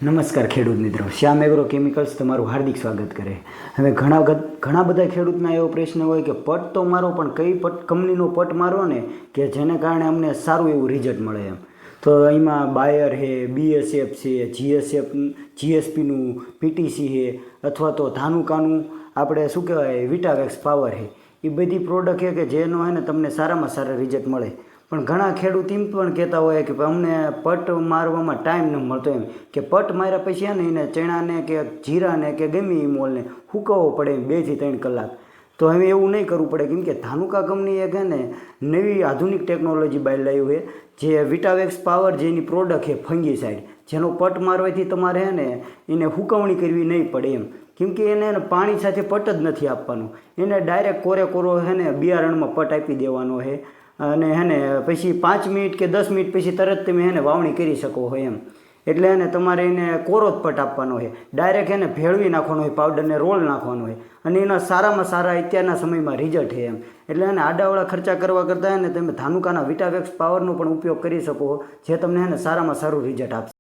નમસ્કાર ખેડૂત મિત્રો, શ્યામ એગ્રો કેમિકલ્સ તમારું હાર્દિક સ્વાગત કરે. હવે ઘણા બધા ખેડૂતના એવો પ્રશ્ન હોય કે પટ તો મારો, પણ કઈ કંપનીનો પટ મારો ને કે જેને કારણે અમને સારું એવું રિઝલ્ટ મળે એમ. તો એમાં બાયર છે, BSF છે, GSPનું PTC છે, અથવા તો ધાનુકાનું આપણે શું કહેવાય વિટાવેક્સ પાવર છે. એ બધી પ્રોડક્ટ છે કે જેનો હે ને તમને સારામાં સારા રિઝલ્ટ મળે. પણ ઘણા ખેડૂત એમ પણ કહેતા હોય કે અમને પટ મારવામાં ટાઈમ ન મળતો એમ, કે પટ માર્યા પછી ને એને ચણાને કે જીરાને કે ગમે એ મોલને સૂકવવો પડે એમ 2 થી 3 કલાક. તો હવે એવું નહીં કરવું પડે, કેમ કે ધાનુકા કંપની એક ને નવી આધુનિક ટેકનોલોજી બહાર લાવ્યું છે, જે વિટાવેક્સ પાવર જેની પ્રોડક્ટ છે ફંગીસાઇડ, જેનો પટ મારવાથી તમારે હે ને એને સૂકવણી કરવી નહીં પડે એમ. કેમ કે એને પાણી સાથે પટ જ નથી આપવાનું, એને ડાયરેક્ટ કોરો હે ને બિયારણમાં પટ આપી દેવાનો છે. અને હેને પછી 5 મિનિટ કે 10 મિનિટ પછી તરત તમે એને વાવણી કરી શકો હોય એમ. એટલે એને તમારે એને કોરો જ પટ આપવાનો હોય, ડાયરેક્ટ એને ભેળવી નાખવાનો હોય, પાવડરને રોલ નાખવાનો હોય, અને એના સારામાં સારા અત્યારના સમયમાં રિઝલ્ટ છે એમ. એટલે એને આડાવાળા ખર્ચા કરવા કરતાં એને તમે ધાનુકાના વિટાવેક્સ પાવરનો પણ ઉપયોગ કરી શકો, જે તમને એને સારામાં સારું રિઝલ્ટ આપશે.